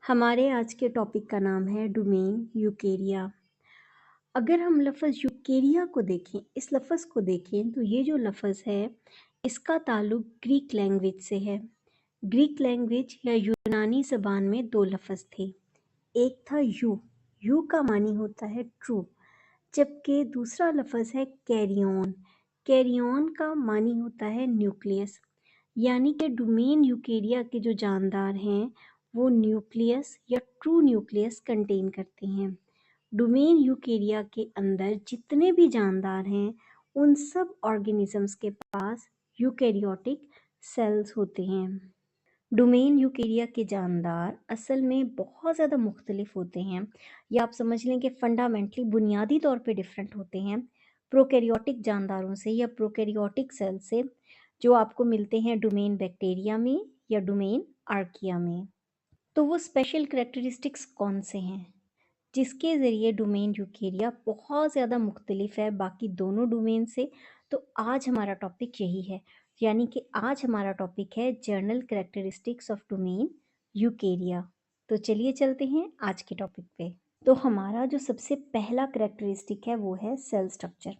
हमारे आज के टॉपिक का नाम है डोमेन यूकेरिया। अगर हम लफ्ज़ यूकेरिया को देखें, इस लफ्ज़ को देखें तो ये जो लफ्ज़ है इसका ताल्लुक ग्रीक लैंग्वेज से है। ग्रीक लैंग्वेज या यूनानी ज़बान में दो लफ्ज़ थे। एक था यू का मानी होता है ट्रू, जबकि दूसरा लफ्ज़ है कैरियन। कैरियन का मानी होता है न्यूक्लियस। यानी कि डोमेन यूकेरिया के जो जानदार हैं वो न्यूक्लियस या ट्रू न्यूक्लियस कंटेन करते हैं। डोमेन यूकेरिया के अंदर जितने भी जानदार हैं उन सब ऑर्गेनिजम्स के पास यूकेरियोटिक सेल्स होते हैं। डोमेन यूकेरिया के जानदार असल में बहुत ज़्यादा मुख्तलिफ होते हैं, या आप समझ लें कि फंडामेंटली बुनियादी तौर पे डिफरेंट होते हैं प्रोकैरियोटिक जानदारों से या प्रोकैरियोटिक सेल से जो आपको मिलते हैं डोमेन बैक्टीरिया में या डोमेन आर्किया में। तो वो स्पेशल करेक्टरिस्टिक्स कौन से हैं जिसके ज़रिए डोमेन यूकेरिया बहुत ज़्यादा मुख्तलिफ है बाकी दोनों डोमेन से? तो आज हमारा टॉपिक यही है, यानी कि आज हमारा टॉपिक है journal characteristics of domain Eukarya. तो चलिए चलते हैं आज के टॉपिक पे। तो हमारा जो सबसे पहला करेक्टरिस्टिक है वो है सेल स्ट्रक्चर।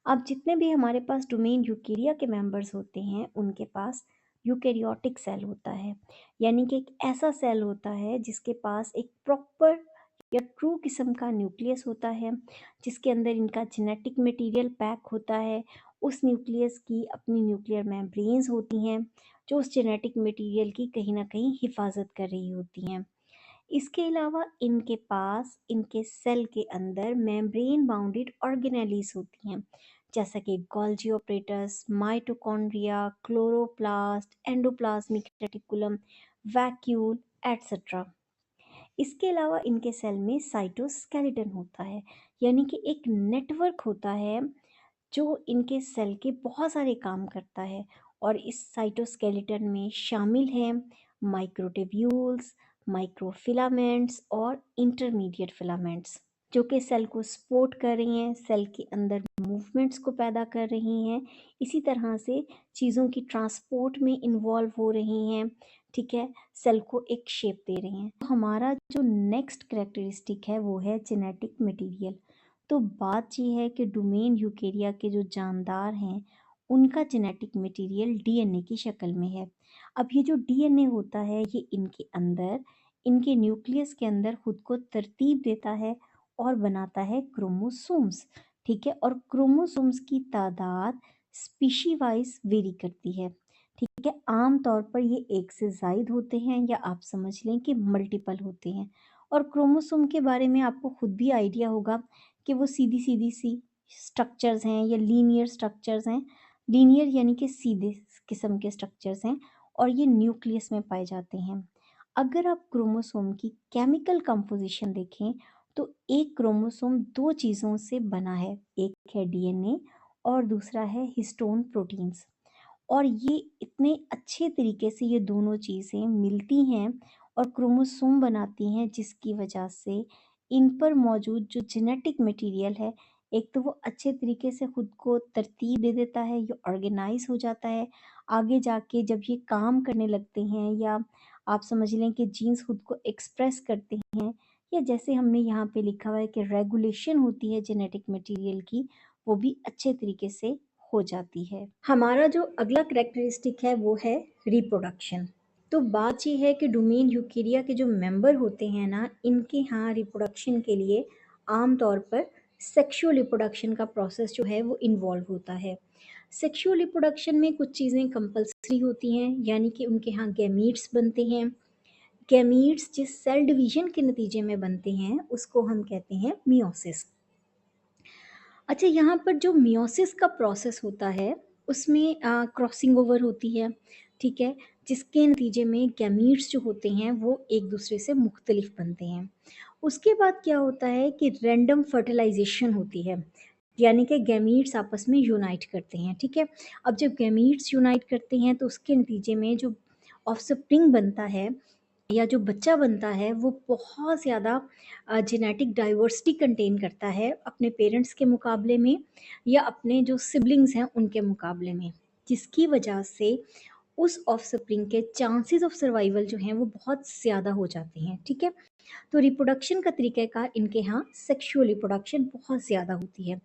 अब जितने भी हमारे पास डोमेन यूकेरिया के मेंबर्स होते हैं उनके पास यूकेरियोटिक सेल होता है, यानी कि एक ऐसा सेल होता है जिसके पास एक प्रॉपर या ट्रू किस्म का न्यूक्लियस होता है, जिसके अंदर इनका जेनेटिक मटेरियल पैक होता है। उस न्यूक्लियस की अपनी न्यूक्लियर मेम्ब्रेन्स होती हैं जो उस जेनेटिक मटेरियल की कहीं ना कहीं हिफाजत कर रही होती हैं। इसके अलावा इनके पास इनके सेल के अंदर मेम्ब्रेन बाउंडेड ऑर्गेनेलीज होती हैं, जैसा कि Golgi apparatus, mitochondria, chloroplast, endoplasmic reticulum, vacuole etcetera. इसके अलावा इनके सेल में साइटोस्केलेटन होता है, यानी कि एक नेटवर्क होता है जो इनके सेल के बहुत सारे काम करता है। और इस साइटोस्केलेटन में शामिल हैं माइक्रोट्यूब्यूल्स, माइक्रोफिलामेंट्स और इंटरमीडिएट फिलामेंट्स, जो कि सेल को सपोर्ट कर रही हैं, सेल के अंदर मूवमेंट्स को पैदा कर रही हैं, इसी तरह से चीज़ों की ट्रांसपोर्ट में इन्वॉल्व हो रही हैं। ठीक है, सेल को एक शेप दे रही हैं। हमारा जो नेक्स्ट करेक्टरिस्टिक है वो है जेनेटिक मटेरियल। तो बात ये है कि डोमेन यूकेरिया के जो जानदार हैं उनका जेनेटिक मटेरियल डीएनए की शक्ल में है। अब ये जो डीएनए होता है ये इनके अंदर, इनके न्यूक्लियस के अंदर खुद को तरतीब देता है और बनाता है क्रोमोसोम्स। ठीक है, और क्रोमोसोम्स की तादाद स्पीशी वाइज वेरी करती है। ठीक है, आम तौर पर ये एक से ज़ायद होते हैं या आप समझ लें कि मल्टीपल होते हैं। और क्रोमोसोम के बारे में आपको खुद भी आइडिया होगा कि वो सीधी सीधी सी स्ट्रक्चर्स हैं या लीनियर स्ट्रक्चर्स हैं। लीनियर यानी कि सीधे किस्म के स्ट्रक्चर्स हैं और ये न्यूक्लियस में पाए जाते हैं। अगर आप क्रोमोसोम की केमिकल कंपोजिशन देखें तो एक क्रोमोसोम दो चीज़ों से बना है, एक है डीएनए और दूसरा है हिस्टोन प्रोटीन्स। और ये इतने अच्छे तरीके से ये दोनों चीज़ें मिलती हैं और क्रोमोसोम बनाती हैं, जिसकी वजह से इन पर मौजूद जो जेनेटिक मटेरियल है एक तो वो अच्छे तरीके से खुद को तरतीब दे देता है, ये ऑर्गेनाइज हो जाता है। आगे जाके जब ये काम करने लगते हैं या आप समझ लें कि जीन्स खुद को एक्सप्रेस करते हैं, या जैसे हमने यहाँ पे लिखा हुआ है कि रेगुलेशन होती है जेनेटिक मटेरियल की, वो भी अच्छे तरीके से हो जाती है। हमारा जो अगला करेक्टरिस्टिक है वो है रिप्रोडक्शन। तो बात ये है कि डोमेन यूकेरिया के जो मेंबर होते हैं ना, इनके यहाँ रिप्रोडक्शन के लिए आम तौर पर सेक्सुअल रिप्रोडक्शन का प्रोसेस जो है वो इन्वॉल्व होता है। सेक्सुअल रिप्रोडक्शन में कुछ चीज़ें कंपलसरी होती हैं, यानी कि उनके यहाँ गैमीट्स बनते हैं। गैमीट्स जिस सेल डिवीजन के नतीजे में बनते हैं उसको हम कहते हैं मियोसिस। अच्छा, यहाँ पर जो मियोसिस का प्रोसेस होता है उसमें क्रॉसिंग ओवर होती है। ठीक है, जिसके नतीजे में गैमीट्स जो होते हैं वो एक दूसरे से मुख्तलिफ बनते हैं। उसके बाद क्या होता है कि रैंडम फर्टिलाइजेशन होती है, यानी कि गैमीट्स आपस में यूनाइट करते हैं। ठीक है, अब जब गैमीट्स यूनाइट करते हैं तो उसके नतीजे में जो ऑफस्प्रिंग बनता है या जो बच्चा बनता है वो बहुत ज़्यादा जेनेटिक डाइवर्सिटी कंटेन करता है अपने पेरेंट्स के मुकाबले में या अपने जो सिबलिंग्स हैं उनके मुकाबले में, जिसकी वजह से उस ऑफस्प्रिंग के चांसेस ऑफ सर्वाइवल जो हैं वो बहुत ज़्यादा हो जाते हैं, ठीक है। तो रिप्रोडक्शन का तरीक़ाकार इनके यहाँ सेक्सुअल रिप्रोडक्शन बहुत ज़्यादा होती है।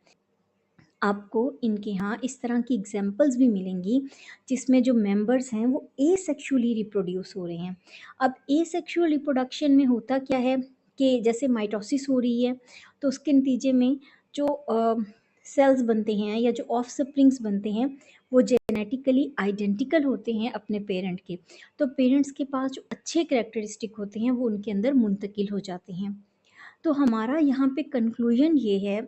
आपको इनके यहाँ इस तरह की एग्जांपल्स भी मिलेंगी जिसमें जो मेंबर्स हैं वो एसेक्सुअली रिप्रोड्यूस हो रहे हैं। अब एसेक्सुअल रिप्रोडक्शन में होता क्या है कि जैसे माइटोसिस हो रही है तो उसके नतीजे में जो सेल्स बनते हैं या जो ऑफस्प्रिंग्स बनते हैं वो जेनेटिकली आइडेंटिकल होते हैं अपने पेरेंट के। तो पेरेंट्स के पास जो अच्छे कैरेक्टरिस्टिक होते हैं वो उनके अंदर मुंतकिल हो जाते हैं। तो हमारा यहाँ पे कंक्लूजन ये है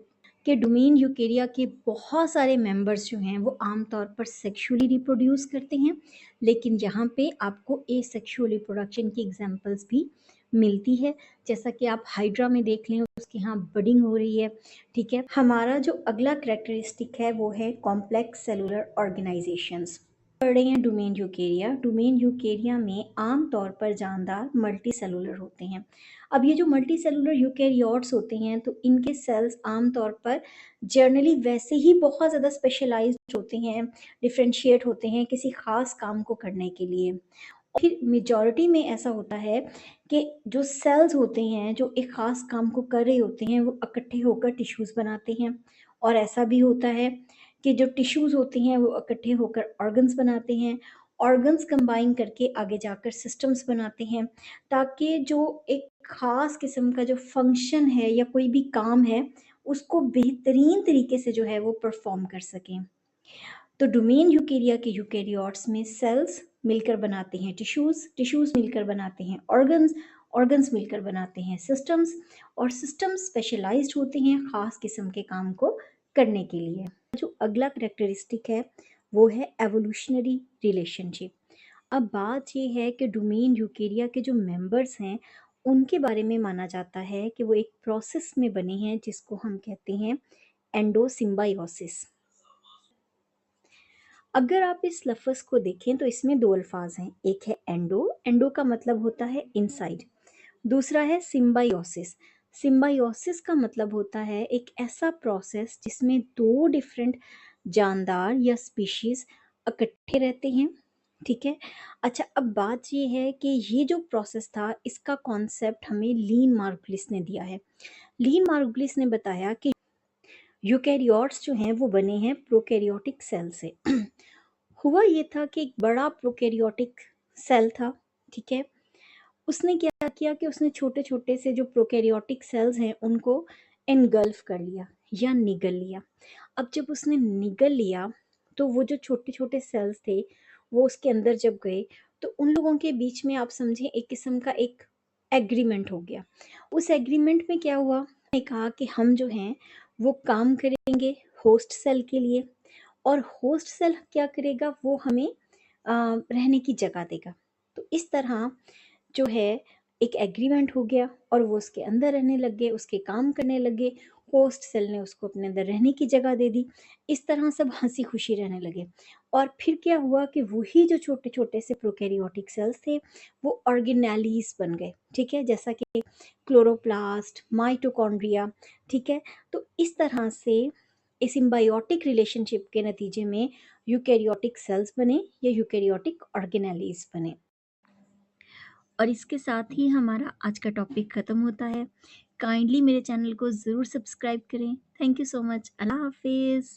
कि डोमेन यूकेरिया के बहुत सारे मेंबर्स जो हैं वो आमतौर पर सेक्सुअली रिप्रोड्यूस करते हैं, लेकिन यहाँ पे आपको एसेक्सुअल रिप्रोडक्शन की एग्जांपल्स भी मिलती है। जैसा कि आप हाइड्रा में देख लें उसके यहाँ बडिंग हो रही है, ठीक है। हमारा जो अगला कैरेक्टरिस्टिक है वो है कॉम्प्लेक्स सेलुलर ऑर्गेनाइजेशंस। पढ़ रहे हैं डोमेन यूकेरिया। डोमेन यूकेरिया में आम तौर पर जानदार मल्टी सेलुलर होते हैं। अब ये जो मल्टी सेलुलर यूकेरियोट्स होते हैं तो इनके सेल्स आम तौर पर जर्नली वैसे ही बहुत ज़्यादा स्पेशलाइज्ड होते हैं, डिफ्रेंशिएट होते हैं किसी ख़ास काम को करने के लिए। और फिर मेजॉरिटी में ऐसा होता है कि जो सेल्स होते हैं जो एक ख़ास काम को कर रहे होते हैं वो इकट्ठे होकर टिश्यूज़ बनाते हैं, और ऐसा भी होता है कि जो टिश्यूज़ होते हैं वो इकट्ठे होकर ऑर्गन्स बनाते हैं, ऑर्गन्स कंबाइन करके आगे जाकर सिस्टम्स बनाते हैं, ताकि जो एक ख़ास किस्म का जो फंक्शन है या कोई भी काम है उसको बेहतरीन तरीके से जो है वो परफॉर्म कर सकें। तो डोमेन यूकेरिया के यूकेरियोट्स में सेल्स मिलकर बनाते हैं टिश्यूज़, टिश्यूज़ मिलकर बनाते हैं ऑर्गन्स, ऑर्गन्स मिलकर बनाते हैं सिस्टम्स, और सिस्टम्स स्पेशलाइज्ड होते हैं ख़ास किस्म के काम को करने के लिए। जो अगला करेक्टरिस्टिक है वो है एवोल्यूशनरी रिलेशनशिप। अब बात ये है कि डोमेन यूकेरिया के जो मेंबर्स हैं उनके बारे में माना जाता है कि वो एक प्रोसेस में बने हैं जिसको हम कहते हैं एंडोसिम्बायोसिस। अगर आप इस लफ्ज़ को देखें तो इसमें दो अल्फाज हैं, एक है एंडो, एंडो का मतलब होता है इनसाइड, दूसरा है सिम्बायोसिस। सिम्बायोसिस का मतलब होता है एक ऐसा प्रोसेस जिसमें दो डिफरेंट जानदार या स्पीशीज इकट्ठे रहते हैं, ठीक है। अच्छा, अब बात ये है कि ये जो प्रोसेस था इसका कॉन्सेप्ट हमें लीन मार्गुलिस ने दिया है। लीन मार्गुलिस ने बताया कि यूकेरियोट्स जो हैं वो बने हैं प्रोकैरियोटिक सेल से। हुआ ये था कि एक बड़ा प्रोकैरियोटिक सेल था, ठीक है। उसने क्या किया कि उसने छोटे छोटे से जो प्रोकैरियोटिक सेल्स हैं उनको एनगल्फ कर लिया या निगल लिया। अब जब उसने निगल लिया तो वो जो छोटे छोटे सेल्स थे वो उसके अंदर जब गए तो उन लोगों के बीच में आप समझें एक किस्म का एक एग्रीमेंट हो गया। उस एग्रीमेंट में क्या हुआ, ने कहा कि हम जो हैं वो काम करेंगे होस्ट सेल के लिए, और होस्ट सेल क्या करेगा वो हमें रहने की जगह देगा। तो इस तरह जो है एक एग्रीमेंट हो गया और वो उसके अंदर रहने लग गए, उसके काम करने लगे, होस्ट सेल ने उसको अपने अंदर रहने की जगह दे दी। इस तरह सब हंसी खुशी रहने लगे। और फिर क्या हुआ कि वही जो छोटे छोटे से प्रोकैरियोटिक सेल्स थे वो ऑर्गेनेलीज बन गए, ठीक है, जैसा कि क्लोरोप्लास्ट, माइटोकॉन्ड्रिया, ठीक है। तो इस तरह से इस सिम्बायोटिक रिलेशनशिप के नतीजे में यूकैरियोटिक सेल्स बने या यूकैरियोटिक ऑर्गेनेलीज बने। और इसके साथ ही हमारा आज का टॉपिक ख़त्म होता है। काइंडली मेरे चैनल को ज़रूर सब्सक्राइब करें। Thank you so much. अल्लाह हाफिज़।